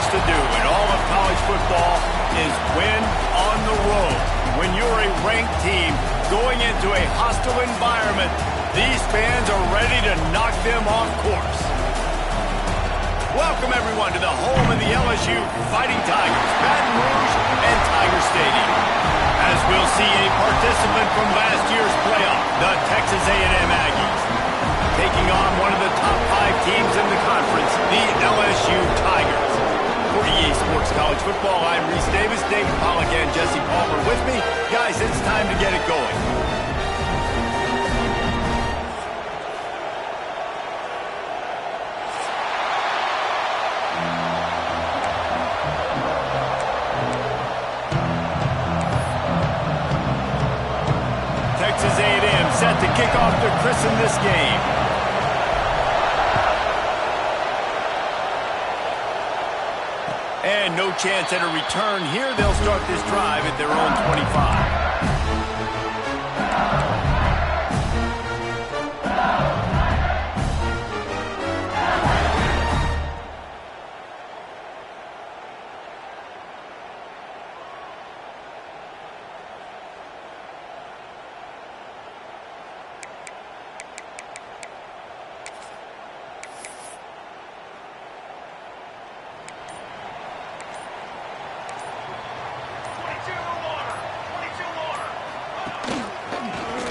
to do in all of college football is win on the road. When you're a ranked team going into a hostile environment, these fans are ready to knock them off course. Welcome, everyone, to the home of the LSU Fighting Tigers, Baton Rouge and Tiger Stadium. As we'll see a participant from last year's playoff, the Texas A&M Aggies, taking on one of the top 5 teams in the conference, the LSU Tigers. For EA Sports College Football, I'm Reese Davis, David Pollack, and Jesse Palmer with me. Guys, it's time to get it going. Texas A&M set to kick off to christen this game. And no chance at a return here. They'll start this drive at their own 25.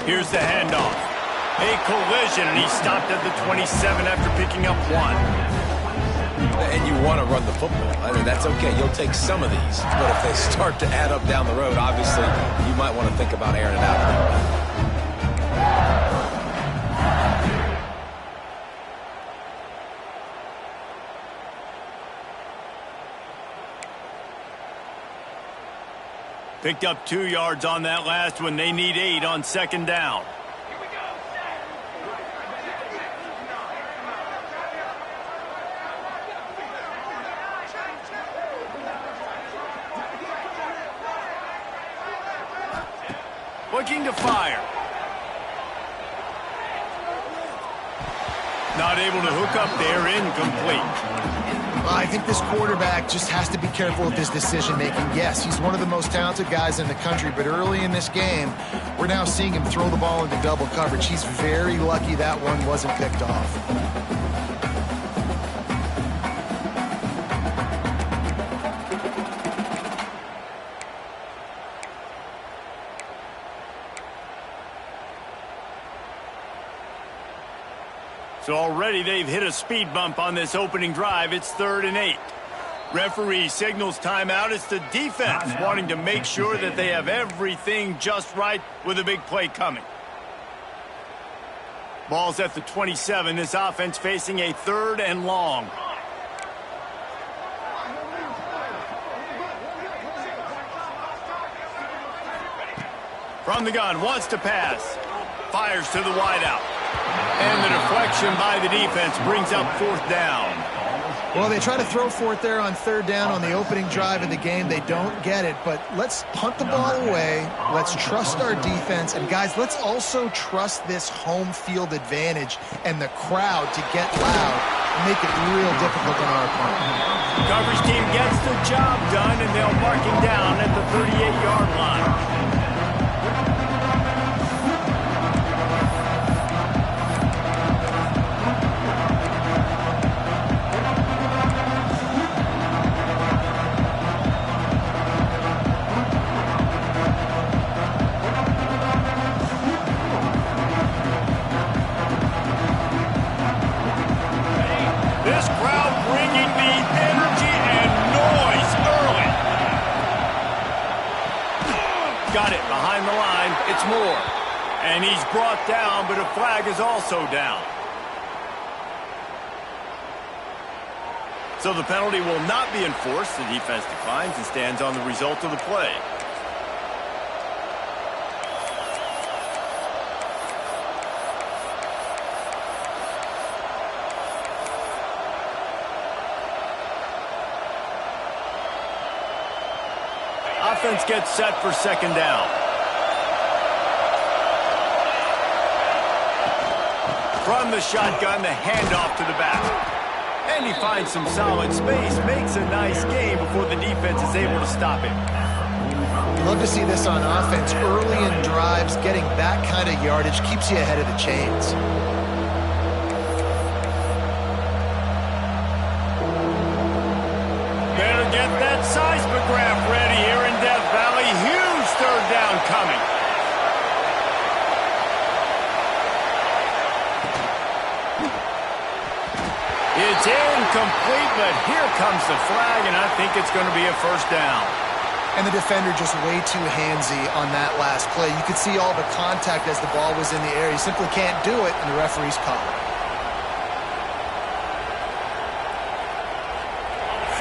Here's the handoff. A collision, and he stopped at the 27 after picking up 1. And you want to run the football. I mean, that's okay. You'll take some of these. But if they start to add up down the road, obviously, you might want to think about airing it out a little bit. Picked up 2 yards on that last one. They need 8 on second down. Looking to fire. Not able to hook up there, incomplete. I think this quarterback just has to be careful with his decision-making. Yes, he's one of the most talented guys in the country, but early in this game, we're now seeing him throw the ball into double coverage. He's very lucky that one wasn't picked off. So already they've hit a speed bump on this opening drive. It's 3rd and 8. Referee signals timeout. It's the defense wanting to make sure that they have everything just right with a big play coming. Ball's at the 27. This offense facing a 3rd and long. From the gun, wants to pass. Fires to the wideout. And the deflection by the defense brings up 4th down. Well, they try to throw for it there on 3rd down on the opening drive of the game. They don't get it, but let's punt the ball away. Let's trust our defense. And, guys, let's also trust this home field advantage and the crowd to get loud and make it real difficult on our opponent. Coverage team gets the job done, and they'll mark him down at the 38-yard line. Got it behind the line. It's Moore. And he's brought down, but a flag is also down. So the penalty will not be enforced. The defense declines and stands on the result of the play. Offense gets set for second down. From the shotgun, the handoff to the back. And he finds some solid space, makes a nice game before the defense is able to stop him. Love to see this on offense. Early in drives, getting that kind of yardage keeps you ahead of the chains. Better get that seismograph ready here in Death Valley. Huge third down coming. It's incomplete, but here comes the flag, and I think it's going to be a first down. And the defender just way too handsy on that last play. You could see all the contact as the ball was in the air. He simply can't do it, and the referee's call it.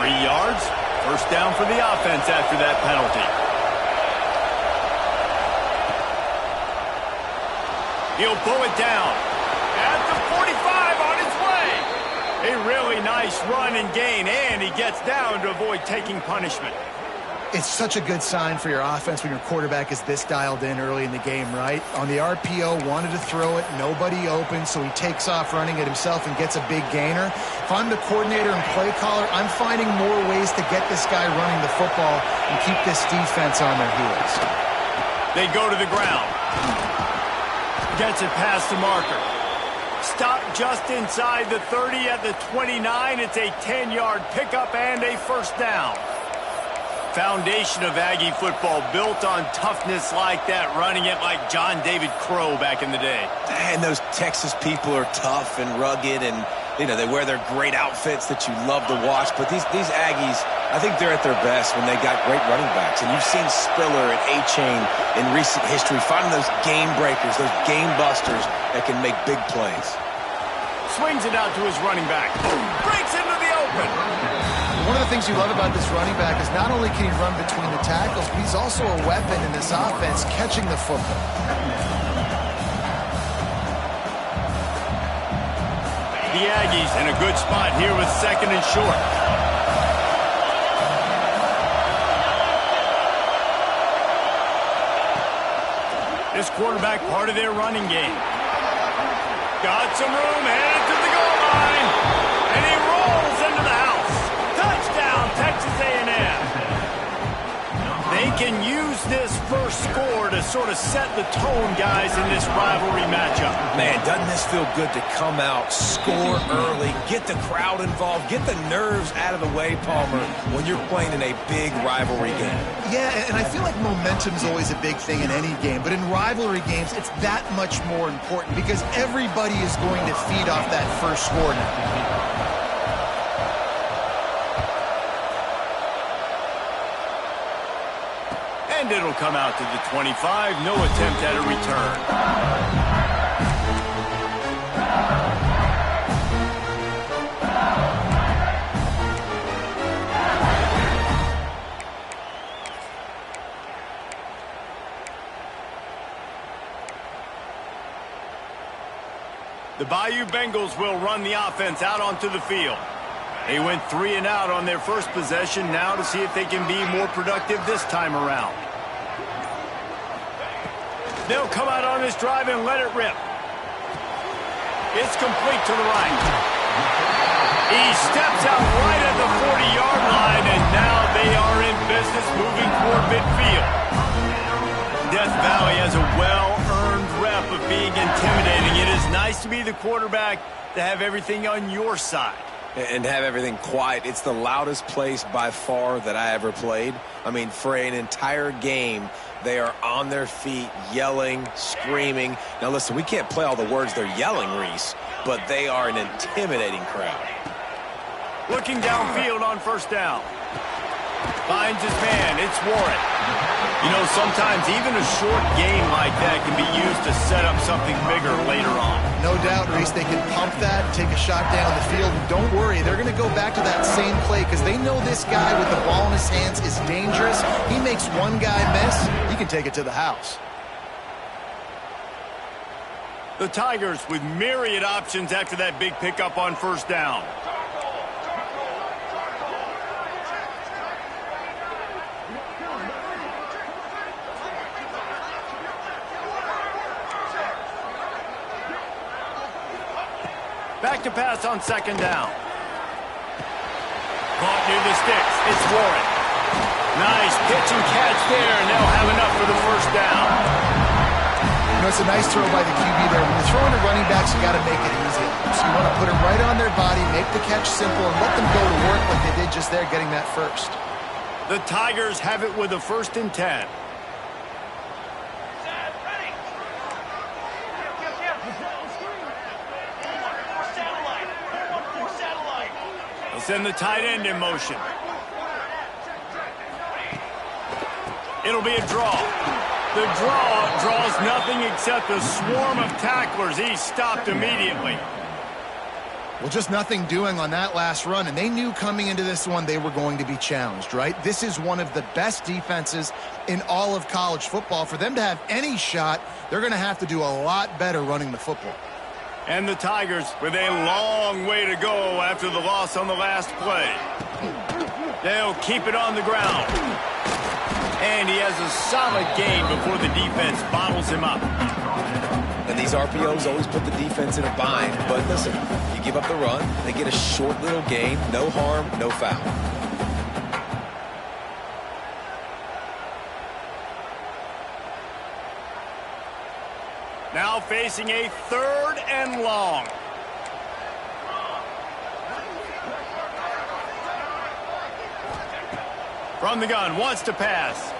3 yards, first down for the offense after that penalty. He'll pull it down. At the 45 on its way. A really nice run and gain, and he gets down to avoid taking punishment. It's such a good sign for your offense when your quarterback is this dialed in early in the game, right? On the RPO, wanted to throw it, nobody open, so he takes off running it himself and gets a big gainer. If I'm the coordinator and play caller, I'm finding more ways to get this guy running the football and keep this defense on their heels. They go to the ground. Gets it past the marker. Stop just inside the 30 at the 29. It's a 10-yard pickup and a first down. Foundation of Aggie football built on toughness like that, running it like John David Crow back in the day. And those Texas people are tough and rugged, and you know they wear their great outfits that you love to watch. But these Aggies, I think they're at their best when they got great running backs. And you've seen Spiller and A-Chain in recent history finding those game breakers, those game busters that can make big plays. Swings it out to his running back. Breaks into the open. One of the things you love about this running back is not only can he run between the tackles, but he's also a weapon in this offense, catching the football. The Aggies in a good spot here with second and short. This quarterback part of their running game. Got some room, headed to the goal line, and he rolls into the house. Touchdown, Texas A&M. They can use this first score to sort of set the tone, guys, in this rivalry matchup. Man, doesn't this feel good to come out, score early, get the crowd involved, get the nerves out of the way, Palmer, when you're playing in a big rivalry game? Yeah, and I feel like momentum's always a big thing in any game, but in rivalry games, it's that much more important because everybody is going to feed off that first score now. And it'll come out to the 25. No attempt at a return. The Bayou Bengals will run the offense out onto the field. They went 3 and out on their first possession, now to see if they can be more productive this time around. They'll come out on this drive and let it rip. It's complete to the right. He steps out right at the 40-yard line, and now they are in business moving toward midfield. Death Valley has a well-earned rep of being intimidating. It is nice to be the quarterback to have everything on your side. And have everything quiet. It's the loudest place by far that I ever played. I mean, for an entire game, they are on their feet, yelling, screaming. Now, listen, we can't play all the words they're yelling, Reese, but they are an intimidating crowd. Looking downfield on first down. Finds his man. It's Warren. You know, sometimes even a short game like that can be used to set up something bigger later on. No doubt, Reese, they can pump that, take a shot down the field. And don't worry, they're going to go back to that same play because they know this guy with the ball in his hands is dangerous. He makes one guy miss, he can take it to the house. The Tigers with myriad options after that big pickup on first down. Back to pass on second down. Caught near the sticks. It's Warren. Nice pitch and catch there, and they'll have enough for the first down. You know, it's a nice throw by the QB there. When you're throwing to running backs, you got to make it easy. So you want to put them right on their body, make the catch simple, and let them go to work like they did just there, getting that first. The Tigers have it with a 1st and 10. They'll send the tight end in motion. It'll be a draw. The draw draws nothing except a swarm of tacklers. He's stopped immediately. Well, just nothing doing on that last run, and they knew coming into this one they were going to be challenged, right? This is one of the best defenses in all of college football. For them to have any shot, they're going to have to do a lot better running the football. And the Tigers with a long way to go after the loss on the last play. They'll keep it on the ground. And he has a solid gain before the defense bottles him up. And these RPOs always put the defense in a bind. But listen, you give up the run, they get a short little gain, no harm, no foul. Now facing a 3rd and long. From the gun, wants to pass.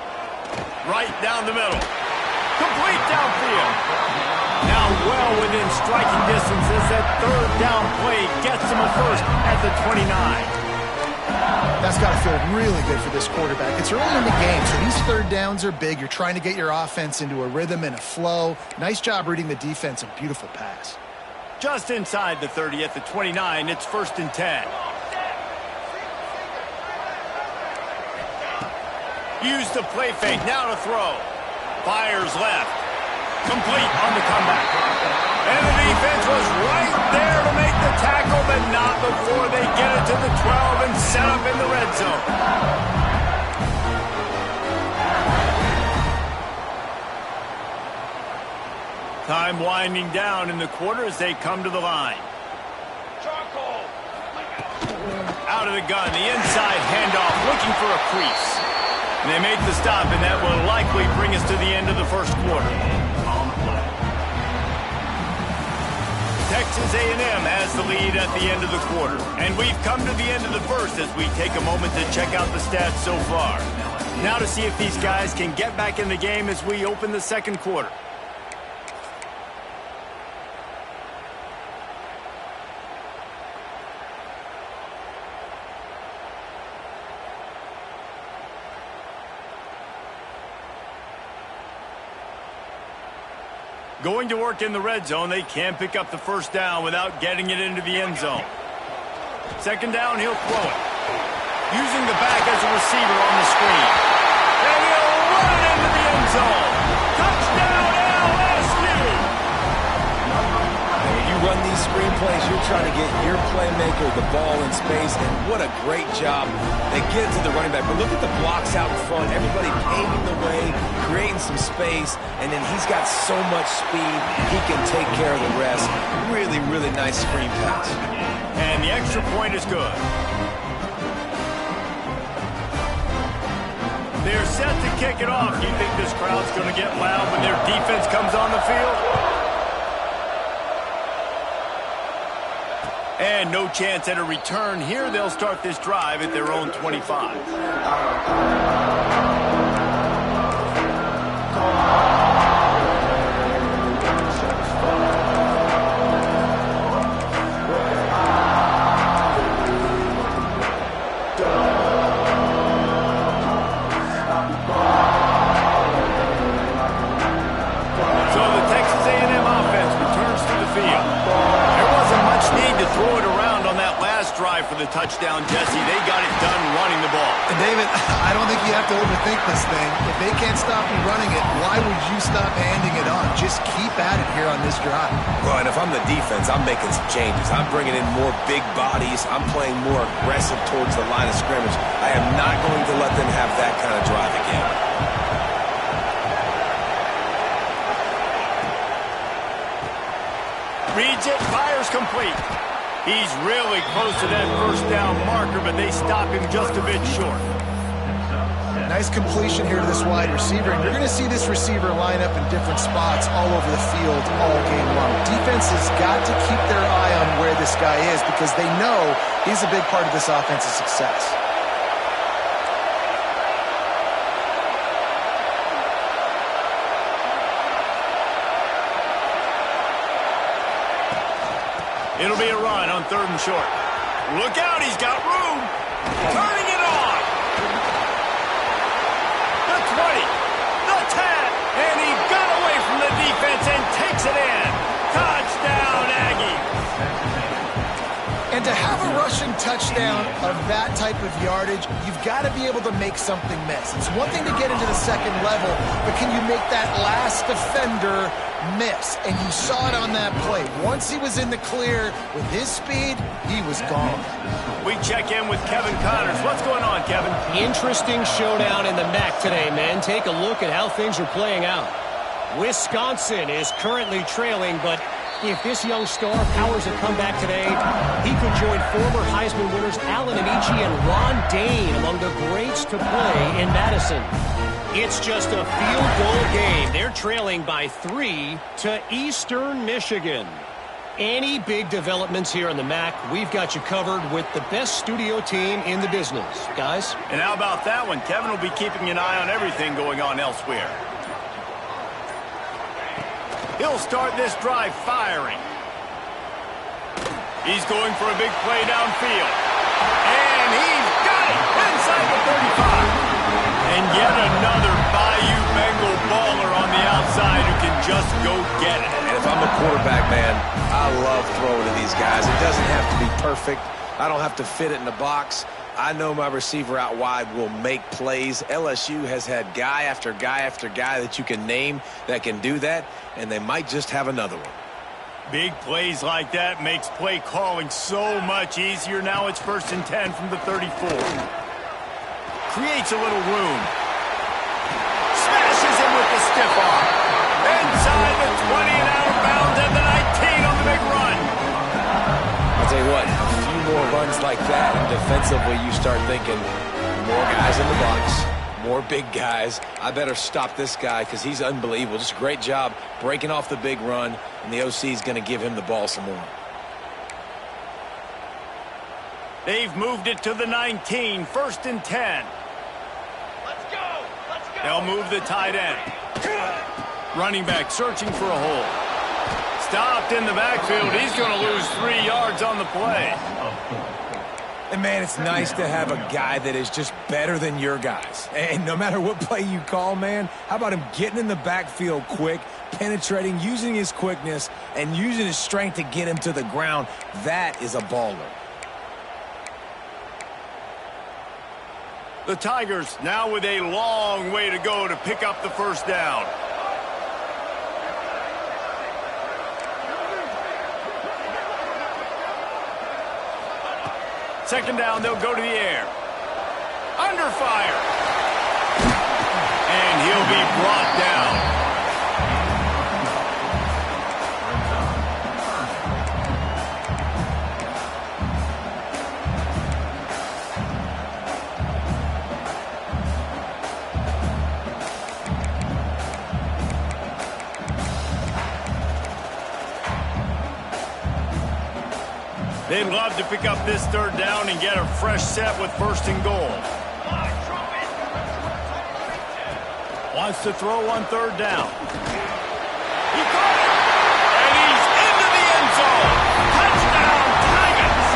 Right down the middle. Complete downfield. Now well within striking distance as that 3rd down play gets him a first at the 29. That's got to feel really good for this quarterback. It's early in the game, so these 3rd downs are big. You're trying to get your offense into a rhythm and a flow. Nice job reading the defense. A beautiful pass. Just inside the 30 at the 29, it's 1st and 10. Use the play fake, now to throw. Fires left. Complete on the comeback. And the defense was right there to make the tackle, but not before they get it to the 12 and set up in the red zone. Time winding down in the quarter as they come to the line. Out of the gun, the inside handoff, looking for a crease. And they make the stop, and that will likely bring us to the end of the first quarter. Texas A&M has the lead at the end of the quarter. And we've come to the end of the first as we take a moment to check out the stats so far. Now to see if these guys can get back in the game as we open the second quarter. Going to work in the red zone, they can't pick up the first down without getting it into the end zone. 2nd down, he'll throw it. Using the back as a receiver on the screen. And he'll run it into the end zone. Touchdown, LSU! When you run these screen plays, you're trying to get your playmaker the ball in space, and what a great job. They get it to the running back, but look at the blocks out in front. Everybody paving the way, creating some space, and then he's got so much speed, he can take care of the rest. Really, really nice screen pass. And the extra point is good. They're set to kick it off. Do you think this crowd's going to get loud when their defense comes on the field? And no chance at a return here. They'll start this drive at their own 25. So the Texas A&M offense returns to the field. There wasn't much need to throw it around on that last drive for the touchdown, Jesse. They got it done running the ball. And David, I don't think you have to overthink this thing. If they can't stop you running it, why would you stop handing it on? Just keep at it here on this drive. Well, and if I'm the defense, I'm making some changes. I'm bringing in more big bodies. I'm playing more aggressive towards the line of scrimmage. I am not going to let them have that kind of drive again. Reads it, fires complete. He's really close to that first down marker, but they stop him just a bit short. Nice completion here to this wide receiver, and you're going to see this receiver line up in different spots all over the field all game long. Defense has got to keep their eye on where this guy is because they know he's a big part of this offense's success. It'll be a run on 3rd and short. Look out, he's got room. Turning it on. The 20, the 10, and he got away from the defense and takes it in. Touchdown, Aggies. And to have a rushing touchdown of that type of yardage, you've got to be able to make something miss. It's one thing to get into the second level, but can you make that last defender miss? And you saw it on that play. Once he was in the clear with his speed, he was gone. We check in with Kevin Connors. What's going on, Kevin? Interesting showdown in the MAC today, man. Take a look at how things are playing out. Wisconsin is currently trailing, but if this young star powers a comeback today, he could join former Heisman winners Allen Amici and Ron Dane among the greats to play in Madison. It's just a field goal game. They're trailing by 3 to Eastern Michigan. Any big developments here in the MAC, we've got you covered with the best studio team in the business. Guys? And how about that one? Kevin will be keeping an eye on everything going on elsewhere. He'll start this drive firing. He's going for a big play downfield. And he's got it inside the 35. And yet another Bayou Bengal baller on the outside who can just go get it. And if I'm a quarterback, man, I love throwing to these guys. It doesn't have to be perfect. I don't have to fit it in the box. I know my receiver out wide will make plays. LSU has had guy after guy after guy that you can name that can do that, and they might just have another one. Big plays like that makes play calling so much easier. Now it's 1st and 10 from the 34. Creates a little room. Smashes him with the stiff arm. Inside the 20 and out of bounds at the 19 on the big run. I'll tell you what, a few more runs like that, and defensively you start thinking more guys in the box, more big guys. I better stop this guy because he's unbelievable. Just a great job breaking off the big run, and the OC is going to give him the ball some more. They've moved it to the 19, 1st and 10. They'll move the tight end. Running back searching for a hole. Stopped in the backfield. He's going to lose 3 yards on the play. And, man, it's nice to have a guy that is just better than your guys. And no matter what play you call, man, how about him getting in the backfield quick, penetrating, using his quickness, and using his strength to get him to the ground? That is a baller. The Tigers now with a long way to go to pick up the 1st down. Second down, they'll go to the air. Under fire. And he'll be brought down. They'd love to pick up this 3rd down and get a fresh set with 1st and goal. Wants to throw on 3rd down. He caught it! And he's into the end zone! Touchdown, Tigers!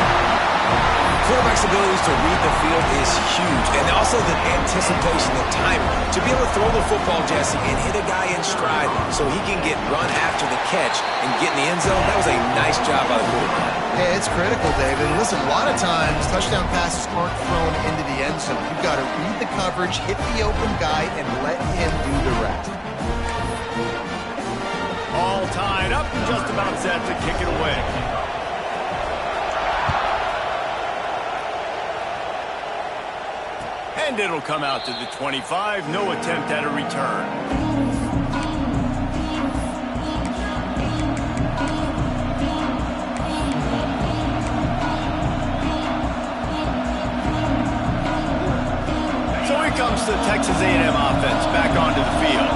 Quarterback's abilities to read the field is huge, and also the anticipation, the timing. To be able to throw the football, Jesse, and hit a guy in stride so he can get run after the catch and get in the end zone, that was a nice job by the quarterback. Yeah, it's critical, David. Listen, a lot of times touchdown passes aren't thrown into the end zone. You've got to read the coverage, hit the open guy, and let him do the rest. All tied up and just about set to kick it away. And it'll come out to the 25. No attempt at a return. Texas A&M offense back onto the field.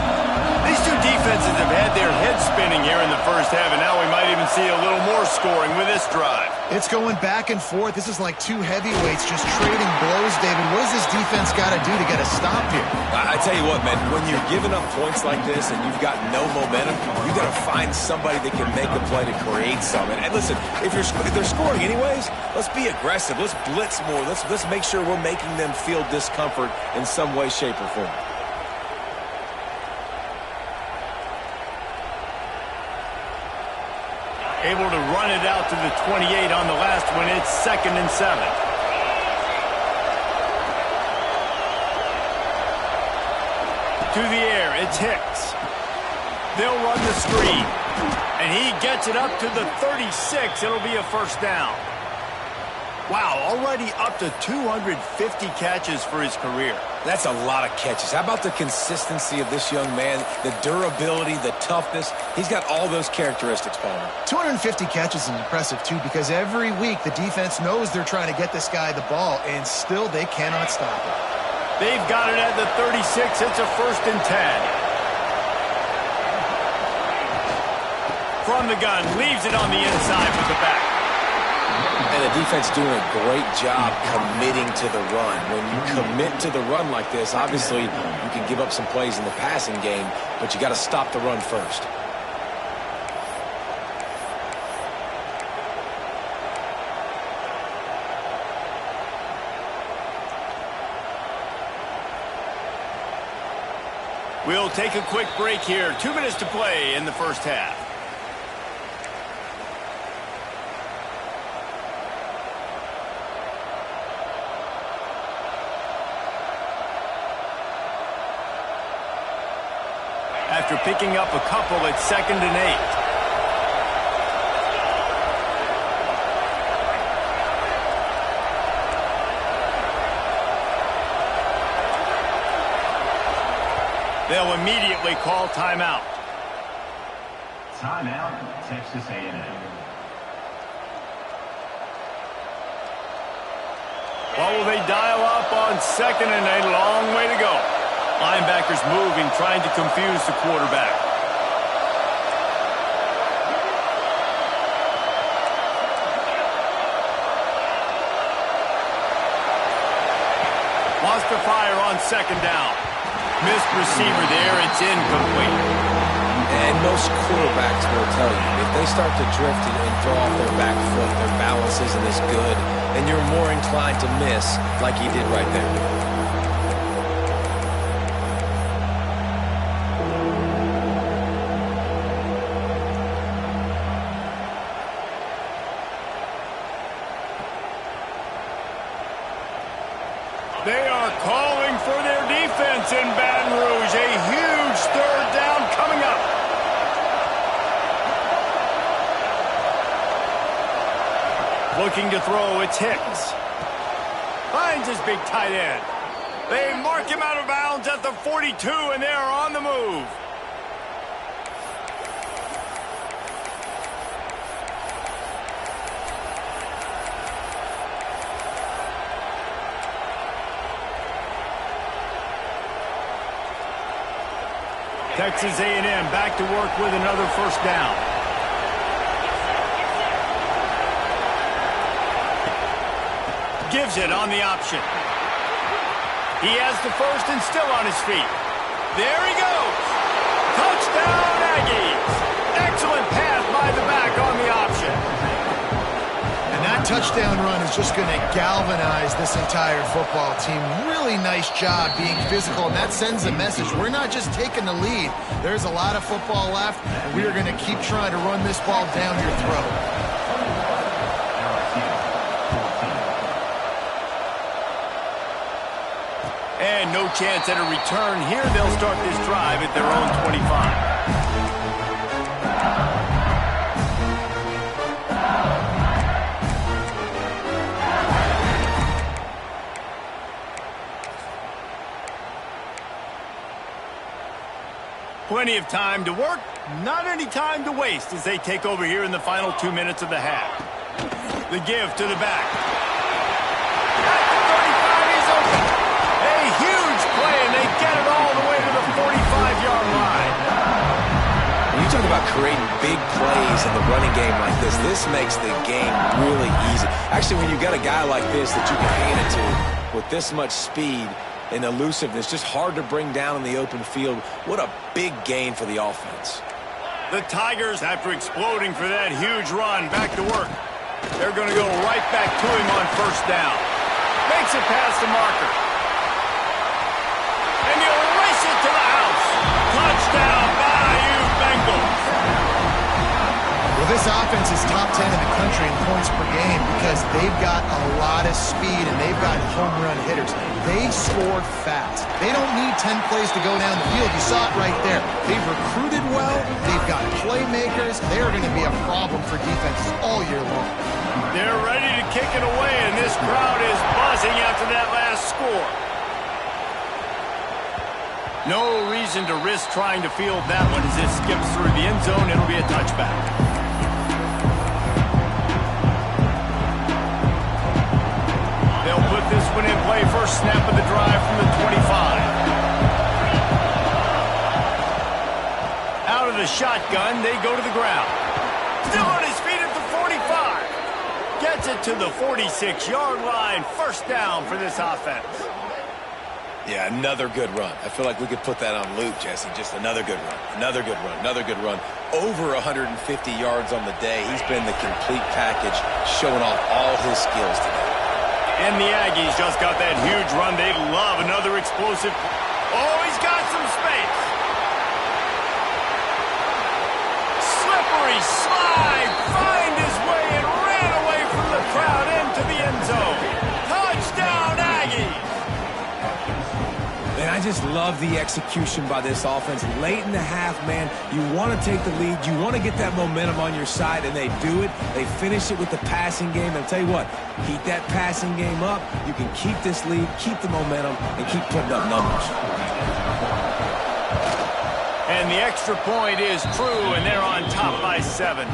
These two defenses have had their heads spinning here in the first half, and now we might even see a little more scoring with this drive. It's going back and forth. This is like two heavyweights just trading blows, David. What does this defense got to do to get a stop here? I tell you what, man, when you're giving up points like this and you've got no momentum, you got to find somebody that can make a play to create something. And listen, if they're scoring anyways, let's be aggressive. Let's blitz more. Let's make sure we're making them feel discomfort in some way, shape, or form. Able to run it out to the 28 on the last one. It's 2nd and 7. To the air, it's Hicks. They'll run the screen. And he gets it up to the 36. It'll be a first down. Wow, already up to 250 catches for his career. That's a lot of catches. How about the consistency of this young man, the durability, the toughness? He's got all those characteristics, Palmer. 250 catches is impressive, too, because every week the defense knows they're trying to get this guy the ball, and still they cannot stop it. They've got it at the 36. It's a 1st and 10. From the gun, leaves it on the inside with the back. And the defense doing a great job committing to the run. When you commit to the run like this, obviously you can give up some plays in the passing game, but you got to stop the run first. We'll take a quick break here. 2 minutes to play in the first half. After picking up a couple, it's 2nd and 8. They'll immediately call timeout. Timeout, Texas A&M. Well, will they dial up on 2nd and 8? Long way to go. Linebackers moving, trying to confuse the quarterback. Wants to fire on 2nd down. Missed receiver there. It's incomplete. And most quarterbacks will tell you, if they start to drift and throw off their back foot, their balance isn't as good, and you're more inclined to miss like he did right there. They are calling for their defense in Baton Rouge. A huge 3rd down coming up. Looking to throw, it's Hicks. Finds his big tight end. They mark him out of bounds at the 42, and they are on the move. Texas A&M back to work with another first down. Gives it on the option. He has the first and still on his feet. There he goes. Touchdown, Aggies. Excellent pass by the back on the option. And that touchdown run is just going to galvanize this entire football team. Really nice job being physical, and that sends a message. We're not just taking the lead. There's a lot of football left, and we are going to keep trying to run this ball down your throat. And no chance at a return here. They'll start this drive at their own 25. Plenty of time to work, not any time to waste as they take over here in the final 2 minutes of the half. The give to the back. At the 35, he's open. A huge play, and they get about creating big plays in the running game like this makes the game really easy. Actually, when you've got a guy like this that you can hand it to with this much speed and elusiveness, just hard to bring down in the open field, what a big gain for the offense. The Tigers, after exploding for that huge run, back to work. They're going to go right back to him on first down. Makes it past the marker. And he'll race it to the house. Touchdown, Bayou Bengals. Well, this offense is top 10 in the country in points per game because they've got a lot of speed and they've got home run hitters. They score fast. They don't need 10 plays to go down the field. You saw it right there. They've recruited well. They've got playmakers. They're going to be a problem for defenses all year long. They're ready to kick it away, and this crowd is buzzing after that last score. No reason to risk trying to field that one as it skips through the end zone. It'll be a touchback. They'll put this one in play. First snap of the drive from the 25. Out of the shotgun, they go to the ground. Still on his feet at the 45. Gets it to the 46-yard line. First down for this offense. Yeah, another good run. I feel like we could put that on loop, Jesse. Just another good run, another good run, another good run. Over 150 yards on the day. He's been the complete package, showing off all his skills today. And the Aggies just got that huge run. They love another explosive. Oh, he's got some space. Slippery slide. Find his way and ran away from the crowd into the end zone. Touchdown, Aggies. And I just love the execution by this offense. Late in the half, man, you want to take the lead. You want to get that momentum on your side, and they do it. They finish it with the passing game. And I'll tell you what, keep that passing game up. You can keep this lead, keep the momentum, and keep putting up numbers. And the extra point is true, and they're on top by 7.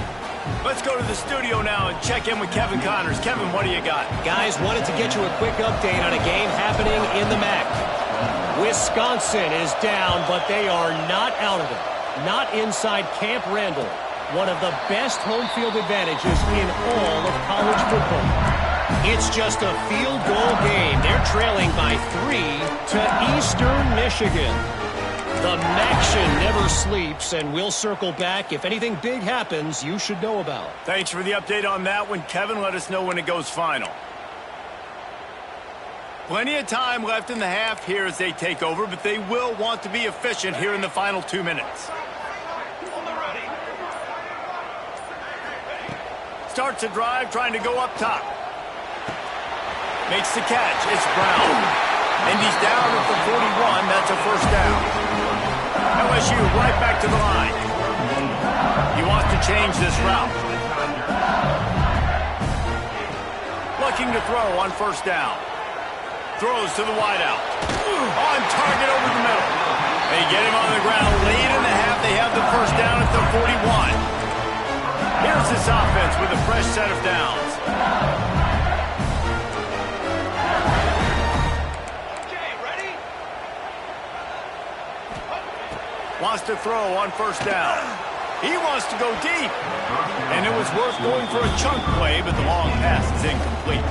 Let's go to the studio now and check in with Kevin Connors. Kevin, what do you got? Guys, wanted to get you a quick update on a game happening in the MAC. Wisconsin is down, but they are not out of it. Not inside Camp Randall. One of the best home field advantages in all of college football. It's just a field goal game. They're trailing by 3 to Eastern Michigan. The Maction never sleeps, and we'll circle back. If anything big happens, you should know about. Thanks for the update on that one, Kevin. Let us know when it goes final. Plenty of time left in the half here as they take over, but they will want to be efficient here in the final 2 minutes. Starts a drive trying to go up top. Makes the catch. It's Brown. And he's down at the 41. That's a first down. LSU right back to the line. He wants to change this route. Looking to throw on first down. Throws to the wideout. On target over the middle. They get him on the ground late in the half. They have the first down at the 41. Here's this offense with a fresh set of downs. Okay, ready? Wants to throw on first down. He wants to go deep. And it was worth going for a chunk play, but the long pass is incomplete.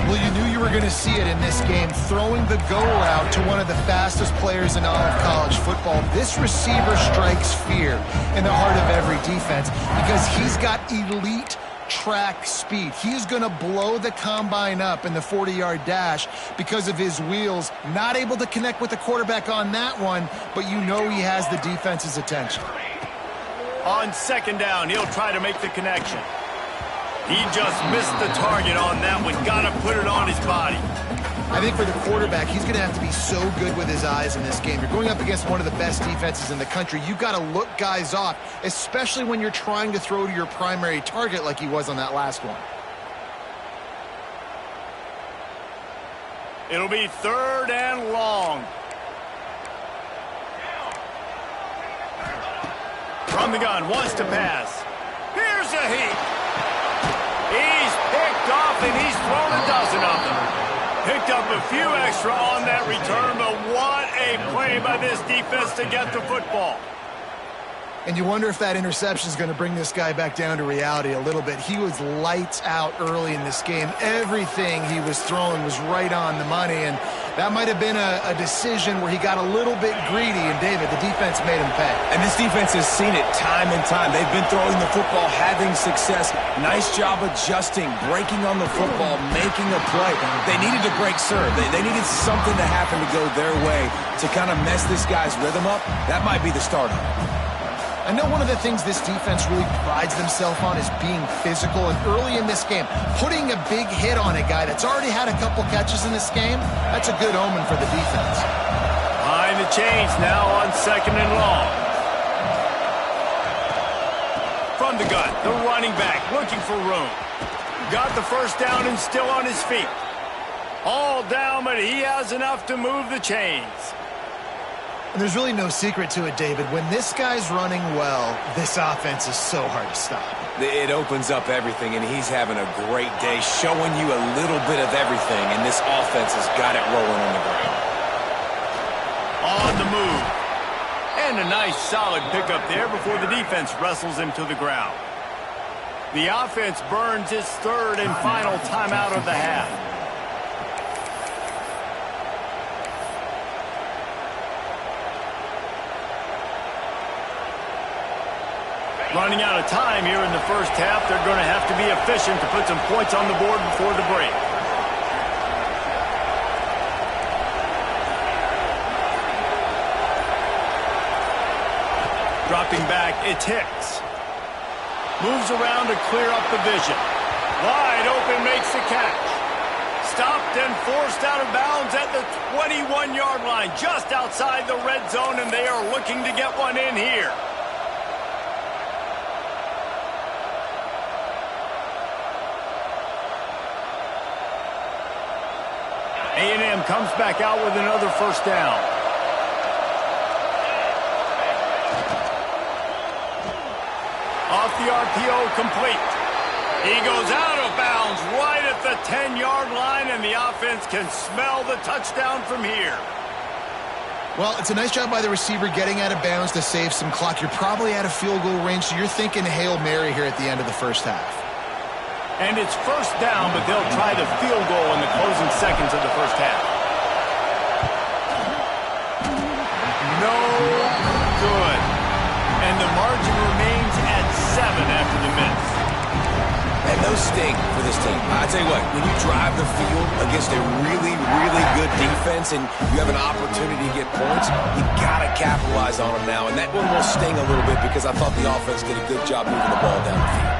Well, you knew you were going to see it in this game, throwing the go route to one of the fastest players in all of college football. This receiver strikes fear in the heart of every defense because he's got elite track speed. He's going to blow the combine up in the 40-yard dash because of his wheels. Not able to connect with the quarterback on that one, but you know he has the defense's attention. On second down, he'll try to make the connection. He just missed the target on that one. Got to put it on his body. I think for the quarterback, he's going to have to be so good with his eyes in this game. You're going up against one of the best defenses in the country. You've got to look guys off, especially when you're trying to throw to your primary target like he was on that last one. It'll be third and long. From the gun, wants to pass. Here's a heat. He's picked off, and he's thrown a dozen of them. Picked up a few extra on that return, but what a play by this defense to get the football. And you wonder if that interception is going to bring this guy back down to reality a little bit. He was lights out early in this game. Everything he was throwing was right on the money, and that might have been a decision where he got a little bit greedy, and David, the defense made him pay. And this defense has seen it time and time. They've been throwing the football, having success. Nice job adjusting, breaking on the football, making a play. They needed to break serve. They needed something to happen to go their way to kind of mess this guy's rhythm up. That might be the start of it. I know one of the things this defense really prides themselves on is being physical, and early in this game, putting a big hit on a guy that's already had a couple catches in this game, that's a good omen for the defense. Behind the chains now on 2nd and long. From the gun, the running back looking for room. Got the first down and still on his feet. All down, but he has enough to move the chains. And there's really no secret to it, David. When this guy's running well, this offense is so hard to stop. It opens up everything, and he's having a great day, showing you a little bit of everything, and this offense has got it rolling on the ground. On the move. And a nice solid pickup there before the defense wrestles him to the ground. The offense burns its third and final timeout of the half. Running out of time here in the first half. They're going to have to be efficient to put some points on the board before the break. Dropping back, it's Hicks. Moves around to clear up the vision. Wide open, makes the catch. Stopped and forced out of bounds at the 21-yard line, just outside the red zone, and they are looking to get one in here. A&M comes back out with another first down. Off the RPO, complete. He goes out of bounds right at the 10-yard line, and the offense can smell the touchdown from here. Well, it's a nice job by the receiver getting out of bounds to save some clock. You're probably out of field goal range, so you're thinking Hail Mary here at the end of the first half. And it's first down, but they'll try the field goal in the closing seconds of the first half. No good. And the margin remains at 7 after the miss. And those sting for this team. I tell you what, when you drive the field against a really, really good defense and you have an opportunity to get points, you got to capitalize on them now. And that one will sting a little bit because I thought the offense did a good job moving the ball down the field.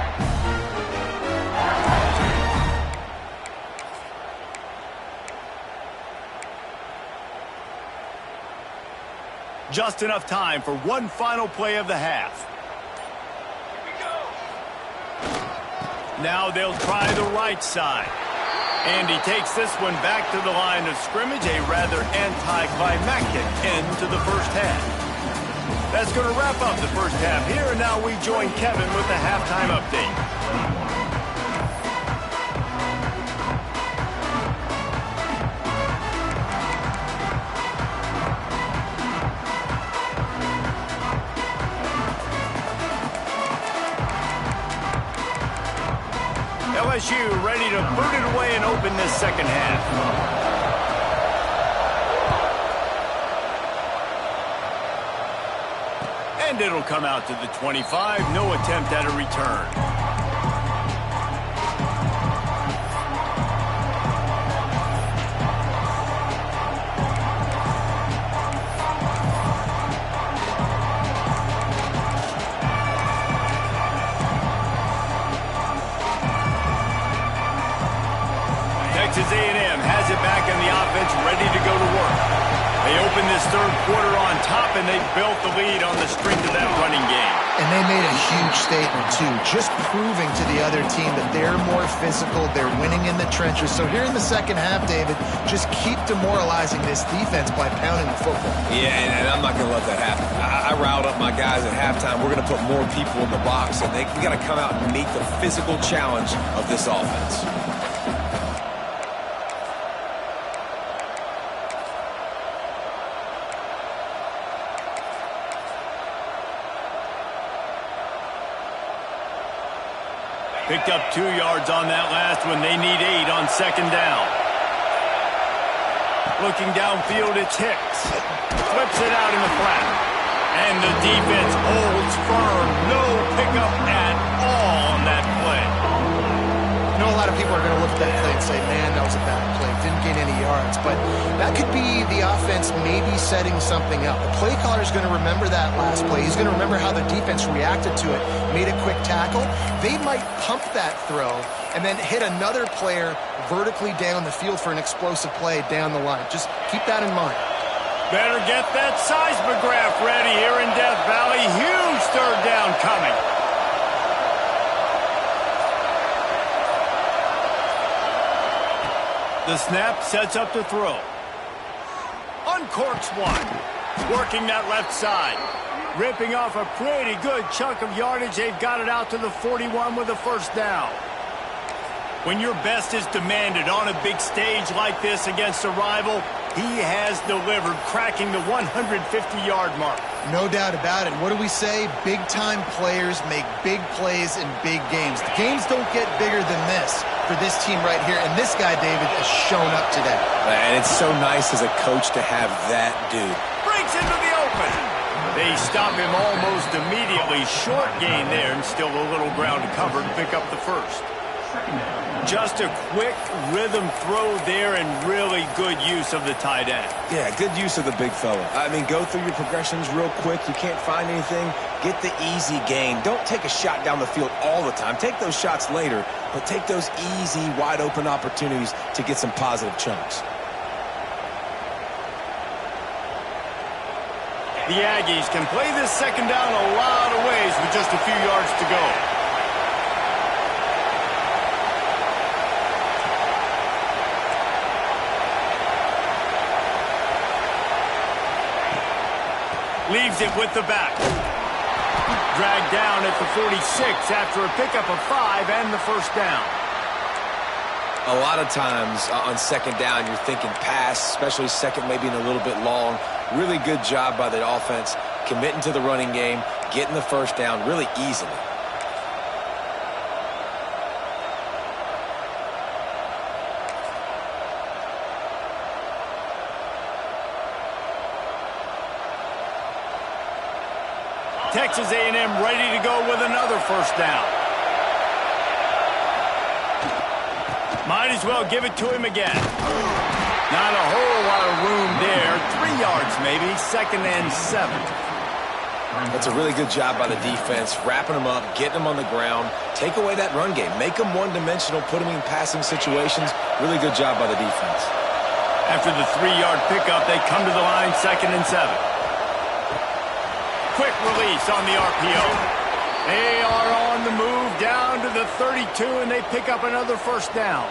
Just enough time for one final play of the half. Now they'll try the right side. And he takes this one back to the line of scrimmage, a rather anticlimactic end to the first half. That's going to wrap up the first half here, and now we join Kevin with the halftime update. LSU ready to boot it away and open this second half. And it'll come out to the 25. No attempt at a return. Texas A&M has it back in the offense, ready to go to work. They open this third quarter on top, and they built the lead on the strength of that running game. And they made a huge statement, too, just proving to the other team that they're more physical, they're winning in the trenches. So here in the second half, David, just keep demoralizing this defense by pounding the football. Yeah, and I'm not going to let that happen. I riled up my guys at halftime. We're going to put more people in the box, and we got to come out and meet the physical challenge of this offense. Picked up 2 yards on that last one. They need 8 on second down. Looking downfield, it's Hicks. Flips it out in the flat. And the defense holds firm. No pickup at all on that play. I know a lot of people are going to look at that play and say, man, that was a bad play. Didn't gain any yards. But that could be the offense maybe setting something up. The play caller is going to remember that last play. He's going to remember how the defense reacted to it, made a quick tackle. They might pump that throw and then hit another player vertically down the field for an explosive play down the line. Just keep that in mind. Better get that seismograph ready here in Death Valley. Huge third down coming. The snap sets up the throw. Uncorks one. Working that left side. Ripping off a pretty good chunk of yardage. They've got it out to the 41 with a first down. When your best is demanded on a big stage like this against a rival, he has delivered, cracking the 150-yard mark. No doubt about it. What do we say? Big-time players make big plays in big games. The games don't get bigger than this for this team right here, and this guy, David, has shown up today. And it's so nice as a coach to have that dude. Breaks into the open. They stop him almost immediately. Short gain there, and still a little ground to cover to pick up the first. Just a quick rhythm throw there and really good use of the tight end. Yeah, good use of the big fella. I mean, go through your progressions real quick. You can't find anything. Get the easy gain. Don't take a shot down the field all the time. Take those shots later, but take those easy, wide-open opportunities to get some positive chunks. The Aggies can play this second down a lot of ways with just a few yards to go. Leaves it with the back. Dragged down at the 46 after a pickup of 5 and the first down. A lot of times on second down, you're thinking pass, especially second maybe in a little bit long. Really good job by the offense, committing to the running game, getting the first down really easily. Texas A&M ready to go with another first down. Might as well give it to him again. Not a whole lot of room there. 3 yards maybe, 2nd and 7. That's a really good job by the defense, wrapping them up, getting them on the ground. Take away that run game. Make them one-dimensional, put them in passing situations. Really good job by the defense. After the 3-yard pickup, they come to the line, 2nd and 7. Quick release on the RPO. They are on the move down to the 32, and they pick up another first down.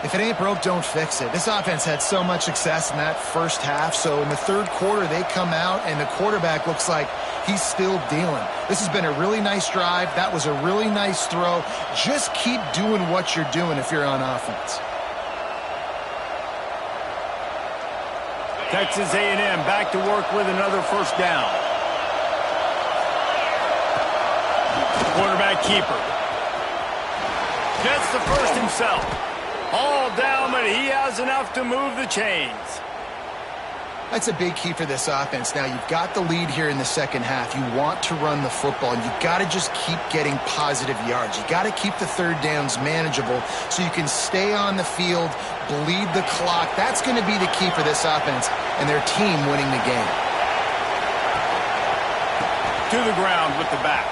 If it ain't broke, don't fix it. This offense had so much success in that first half, so in the third quarter, they come out, and the quarterback looks like he's still dealing. This has been a really nice drive. That was a really nice throw. Just keep doing what you're doing if you're on offense. Texas A&M back to work with another first down. Quarterback keeper. Gets the first himself. All down, but he has enough to move the chains. That's a big key for this offense. Now, you've got the lead here in the second half. You want to run the football, and you've got to just keep getting positive yards. You got to keep the third downs manageable so you can stay on the field, bleed the clock. That's going to be the key for this offense and their team winning the game. To the ground with the back.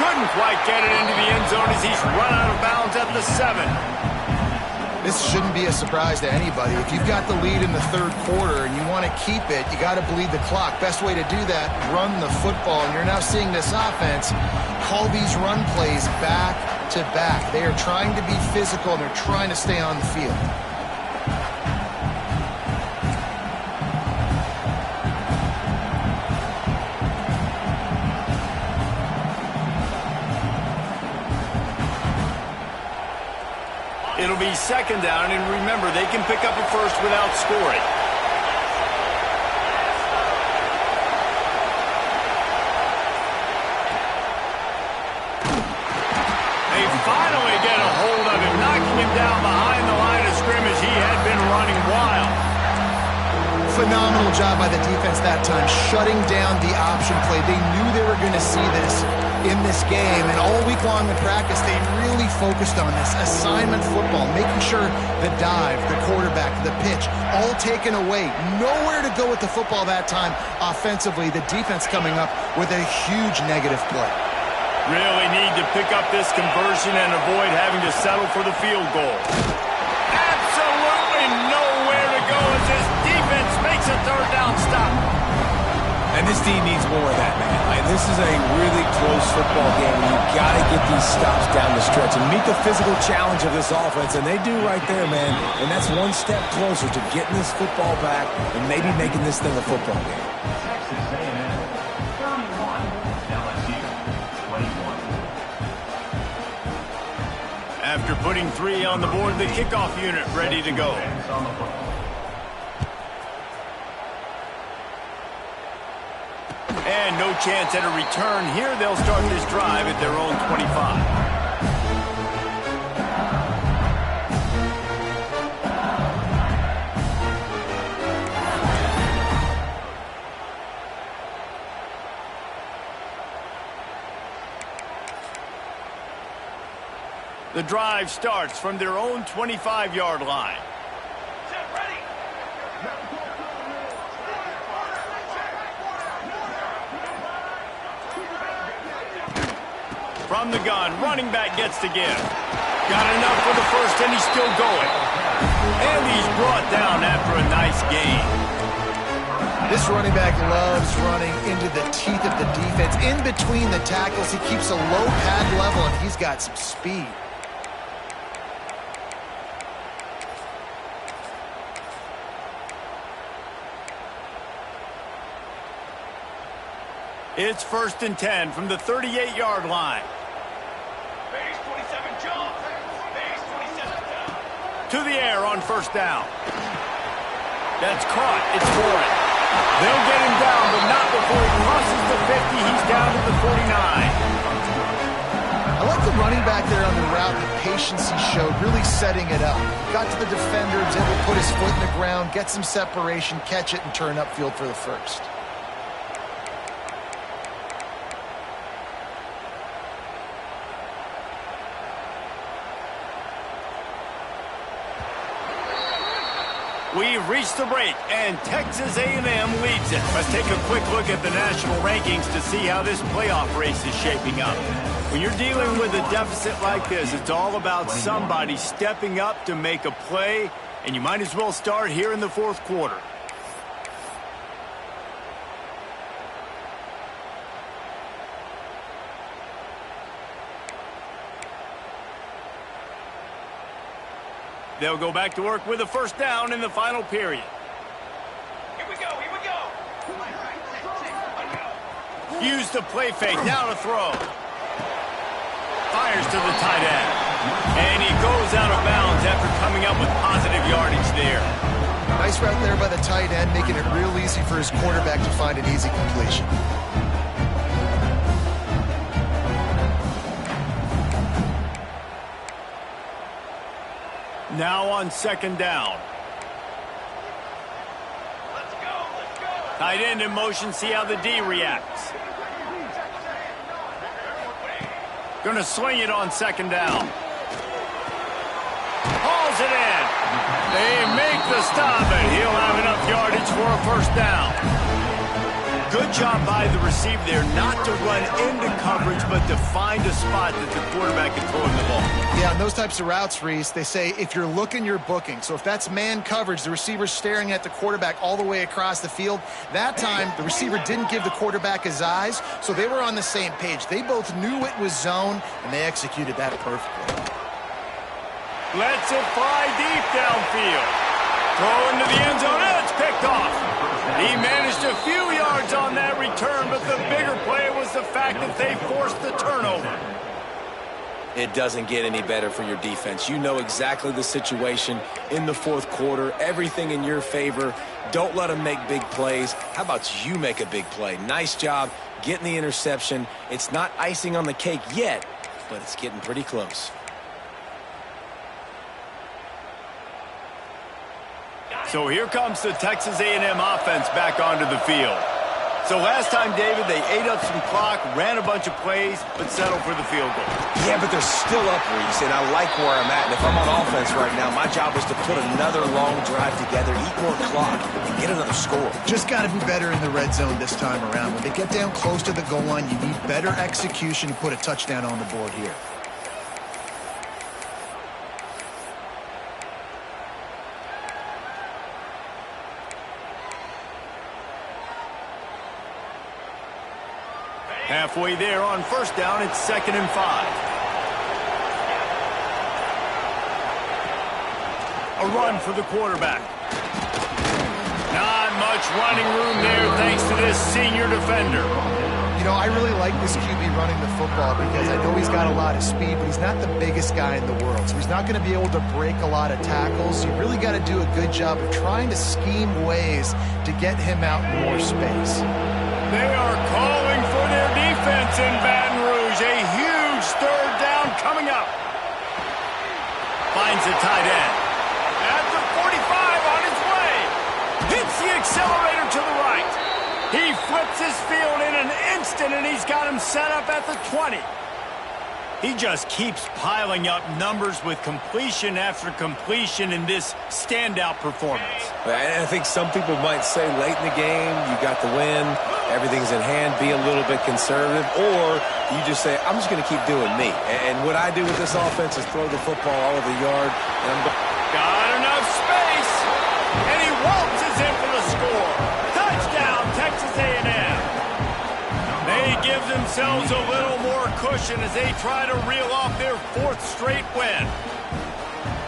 Couldn't quite get it into the end zone as he's run out of bounds at the 7. This shouldn't be a surprise to anybody. If you've got the lead in the third quarter and you want to keep it, you got to bleed the clock. Best way to do that, run the football. And you're now seeing this offense call these run plays back to back. They are trying to be physical, and they're trying to stay on the field. It'll be second down, and remember, they can pick up a first without scoring. finally get a hold of him, knocking him down behind the line of scrimmage. He had been running wild. Phenomenal job by the defense that time, shutting down the option play. They knew they were going to see this in this game, and all week long in practice, they really focused on this assignment football, making sure the dive, the quarterback, the pitch, all taken away. Nowhere to go with the football that time offensively. The defense coming up with a huge negative play. Really need to pick up this conversion and avoid having to settle for the field goal. Absolutely nowhere to go as this defense makes a third down stop. And this team needs more of that, man. This is a really close football game. You've got to get these stops down the stretch and meet the physical challenge of this offense, and they do right there, man. And that's one step closer to getting this football back and maybe making this thing a football game. After putting 3 on the board, the kickoff unit ready to go. And no chance at a return here. They'll start this drive at their own 25. The drive starts from their own 25-yard line. From the gun, running back gets to give. Got enough for the first, and he's still going. And he's brought down after a nice gain. This running back loves running into the teeth of the defense. In between the tackles, he keeps a low pad level, and he's got some speed. It's 1st and 10 from the 38-yard line. Base 27, Jones. Base 27. To the air on 1st down. That's caught. It's Warren. They'll get him down, but not before he crosses the 50. He's down to the 49. I like the running back there on the route, the patience he showed, really setting it up. Got to the defender, was able to put his foot in the ground, get some separation, catch it, and turn upfield for the first. We've reached the break, and Texas A&M leads it. Let's take a quick look at the national rankings to see how this playoff race is shaping up. When you're dealing with a deficit like this, it's all about somebody stepping up to make a play, and you might as well start here in the 4th quarter. They'll go back to work with a 1st down in the final period. Here we go, here we go. Use the play fake, now to throw. Fires to the tight end. And he goes out of bounds after coming up with positive yardage there. Nice route there by the tight end, making it real easy for his quarterback to find an easy completion. Now on 2nd down. Let's go, let's go. Tight end in motion, see how the D reacts. Gonna swing it on 2nd down. Hauls it in. They make the stop, and he'll have enough yardage for a 1st down. Good job by the receiver there, not to run into coverage, but to find a spot that the quarterback can throw him the ball. Yeah, on those types of routes, Reese, they say if you're looking, you're booking. So if that's man coverage, the receiver's staring at the quarterback all the way across the field. That time, the receiver didn't give the quarterback his eyes, so they were on the same page. They both knew it was zone, and they executed that perfectly. Lets it fly deep downfield. Throw into the end zone, and it's picked off. He managed a few yards on that return, but the bigger play was the fact that they forced the turnover. It doesn't get any better for your defense. You know exactly the situation in the 4th quarter, everything in your favor. Don't let them make big plays. How about you make a big play? Nice job getting the interception. It's not icing on the cake yet, but it's getting pretty close. So here comes the Texas A&M offense back onto the field. So last time, David, they ate up some clock, ran a bunch of plays, but settled for the field goal. Yeah, but they're still up, Reese, and I like where I'm at. And if I'm on offense right now, my job is to put another long drive together, eat more clock, and get another score. Just got to be better in the red zone this time around. When they get down close to the goal line, you need better execution to put a touchdown on the board here. Halfway there on first down, it's 2nd and 5. A run for the quarterback. Not much running room there thanks to this senior defender. You know, I really like this QB running the football because I know he's got a lot of speed, but he's not the biggest guy in the world. So he's not going to be able to break a lot of tackles. You really got to do a good job of trying to scheme ways to get him out in more space. They are calling for their defense in Baton Rouge. A huge 3rd down coming up. Finds the tight end. At the 45 on his way. Hits the accelerator to the right. He flips his field in an instant, and he's got him set up at the 20. He just keeps piling up numbers with completion after completion in this standout performance. And I think some people might say late in the game, you got the win, everything's in hand, be a little bit conservative, or you just say, I'm just going to keep doing me. And what I do with this offense is throw the football all over the yard. And Got enough space, and he waltzes in for the score. Touchdown, Texas A&M. They give themselves a little more cushion as they try to reel off their 4th straight win.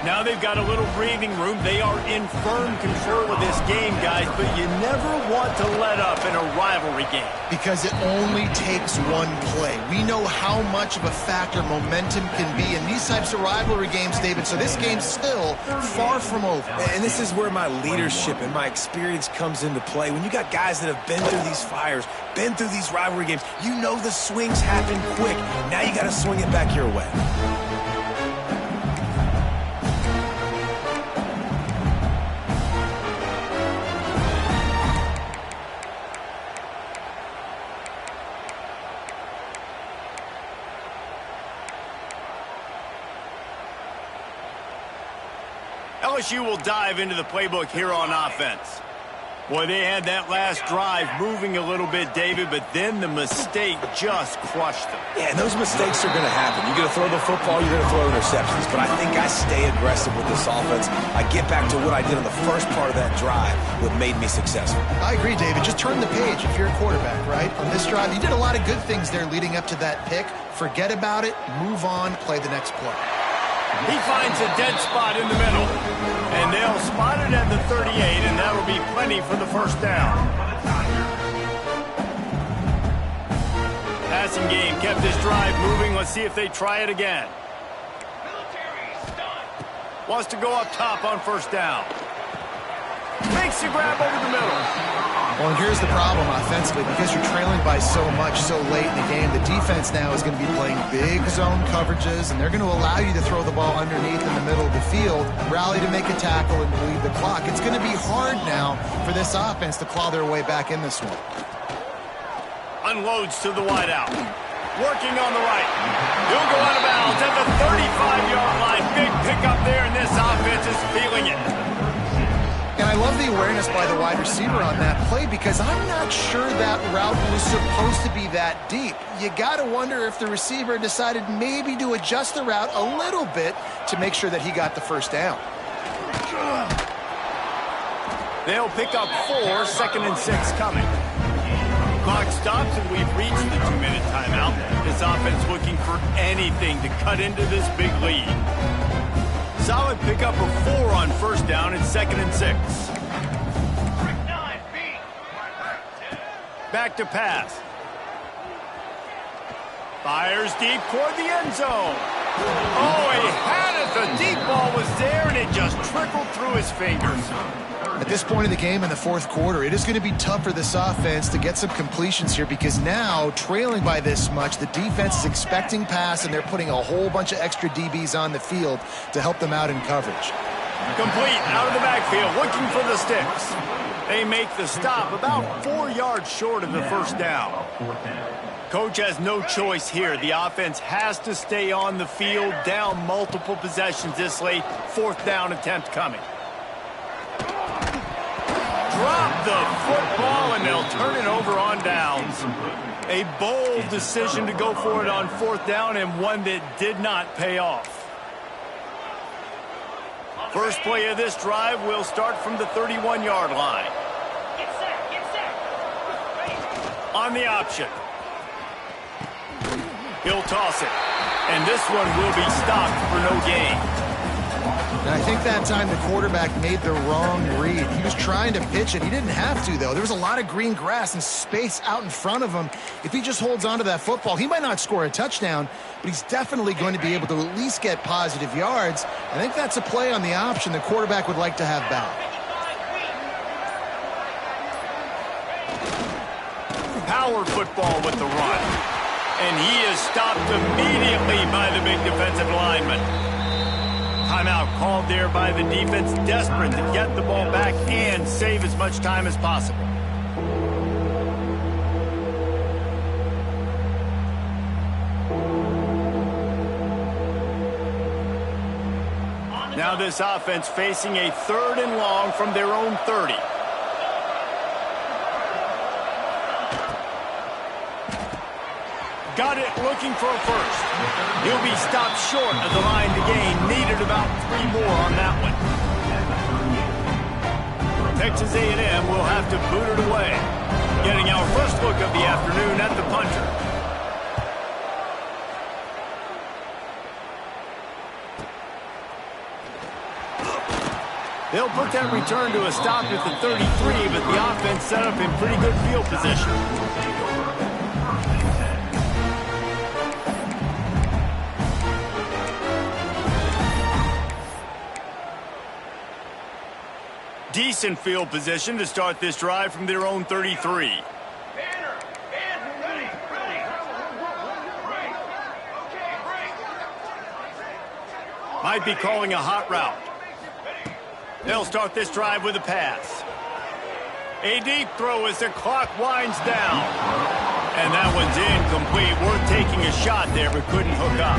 Now they've got a little breathing room. They are in firm control of this game, guys, but you never want to let up in a rivalry game. Because it only takes one play. We know how much of a factor momentum can be in these types of rivalry games, David, so this game's still far from over. And this is where my leadership and my experience comes into play. When you got guys that have been through these fires, been through these rivalry games, you know the swings happen quick. Now you got to swing it back your way. LSU will dive into the playbook here on offense. Boy, they had that last drive moving a little bit, David, but then the mistake just crushed them. Yeah, and those mistakes are going to happen. You're going to throw the football, you're going to throw interceptions. But I think I stay aggressive with this offense. I get back to what I did on the first part of that drive, what made me successful. I agree, David. Just turn the page if you're a quarterback, right? On this drive, you did a lot of good things there leading up to that pick. Forget about it, move on, play the next play. He finds a dead spot in the middle, and they'll spot it at the 38, and that'll be plenty for the 1st down. Passing game kept this drive moving. Let's see if they try it again. Wants to go up top on 1st down. Makes a grab over the middle. Well, here's the problem offensively. Because you're trailing by so much so late in the game, the defense now is going to be playing big zone coverages, and they're going to allow you to throw the ball underneath in the middle of the field, rally to make a tackle, and bleed the clock. It's going to be hard now for this offense to claw their way back in this one. Unloads to the wideout. Working on the right. He'll go out of bounds at the 35-yard line. Big pickup there, and this offense is feeling it. And I love the awareness by the wide receiver on that play because I'm not sure that route was supposed to be that deep. You got to wonder if the receiver decided maybe to adjust the route a little bit to make sure that he got the 1st down. They'll pick up 4, 2nd and 6 coming. Clock stops, and we've reached the 2-minute timeout. This offense looking for anything to cut into this big lead. Solid pickup of 4 on 1st down and 2nd and 6. Back to pass. Fires deep toward the end zone. Oh, he had it. The deep ball was there, and it just trickled through his fingers. At this point of the game in the fourth quarter, it is going to be tough for this offense to get some completions here because now, trailing by this much, the defense is expecting pass, and they're putting a whole bunch of extra DBs on the field to help them out in coverage. Complete out of the backfield, looking for the sticks. They make the stop about 4 yards short of the first down. Coach has no choice here. The offense has to stay on the field, down multiple possessions this late. Fourth down attempt coming. Drop the football, and they'll turn it over on downs. A bold decision to go for it on fourth down, and one that did not pay off. First play of this drive will start from the 31-yard line. Get set, get set. On the option. He'll toss it. And this one will be stopped for no gain. And I think that time the quarterback made the wrong read. He was trying to pitch it. He didn't have to, though. There was a lot of green grass and space out in front of him. If he just holds on to that football, he might not score a touchdown, but he's definitely going to be able to at least get positive yards. I think that's a play on the option the quarterback would like to have back. Power football with the run. And he is stopped immediately by the big defensive lineman. Timeout called there by the defense, desperate to get the ball back and save as much time as possible. Now this offense facing a 3rd and long from their own 30. Got it, looking for a first. He'll be stopped short of the line to gain. Needed about 3 more on that one. Texas A&M will have to boot it away. Getting our first look of the afternoon at the punter. They'll put that return to a stop at the 33, but the offense set up in pretty good field position. Decent field position to start this drive from their own 33. Banner, ready. Okay, break. Might be calling a hot route. They'll start this drive with a pass. A deep throw as the clock winds down. And that one's incomplete. Worth taking a shot there, but couldn't hook up.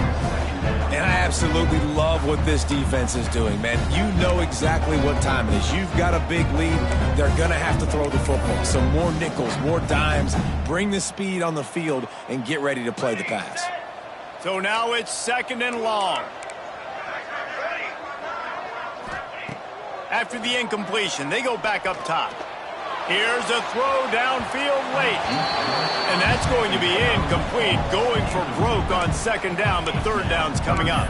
And I absolutely love what this defense is doing, man. You know exactly what time it is. You've got a big lead. They're going to have to throw the football. So more nickels, more dimes. Bring the speed on the field and get ready to play the pass. So now it's 2nd and long. After the incompletion, they go back up top. Here's a throw downfield late. And that's going to be incomplete. Going for broke on 2nd down, but 3rd down's coming up.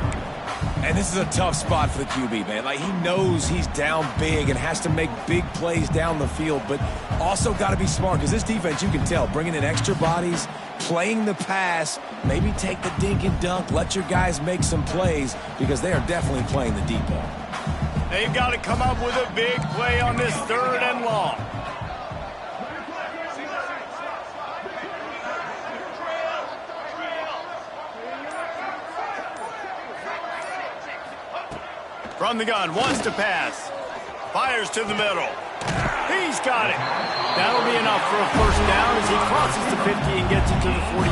And this is a tough spot for the QB, man. Like, he knows he's down big and has to make big plays down the field, but also got to be smart because this defense, you can tell, bringing in extra bodies, playing the pass, maybe take the dink and dunk, let your guys make some plays because they are definitely playing the deep ball. They've got to come up with a big play on this 3rd and long. From the gun, wants to pass. Fires to the middle. He's got it. That'll be enough for a first down as he crosses the 50 and gets it to the 48.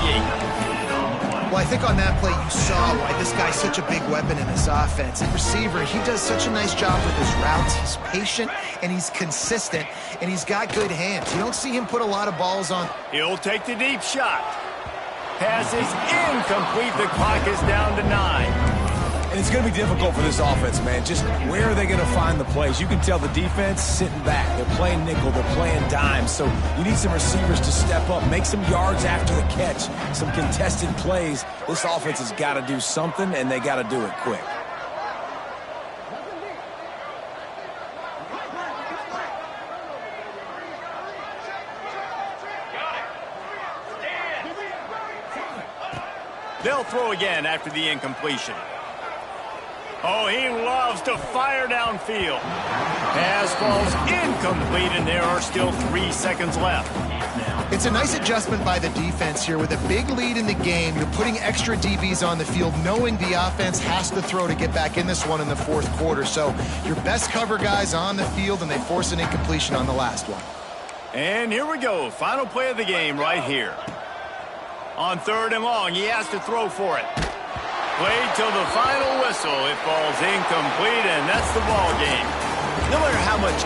Well, I think on that play you saw why this guy's such a big weapon in this offense. At receiver, he does such a nice job with his routes. He's patient, and he's consistent, and he's got good hands. You don't see him put a lot of balls on. He'll take the deep shot. Pass is incomplete. The clock is down to 9. And it's going to be difficult for this offense, man. Just where are they going to find the plays? You can tell the defense sitting back. They're playing nickel. They're playing dime. So you need some receivers to step up, make some yards after the catch, some contested plays. This offense has got to do something, and they got to do it quick. They'll throw again after the incompletion. Oh, he loves to fire downfield. Pass falls incomplete, and there are still 3 seconds left. It's a nice adjustment by the defense here with a big lead in the game. You're putting extra DBs on the field, knowing the offense has to throw to get back in this one in the fourth quarter. So your best cover guys on the field, and they force an incompletion on the last one. And here we go. Final play of the game right here. On 3rd and long, he has to throw for it. Played till the final whistle. It falls incomplete, and that's the ball game. No matter how much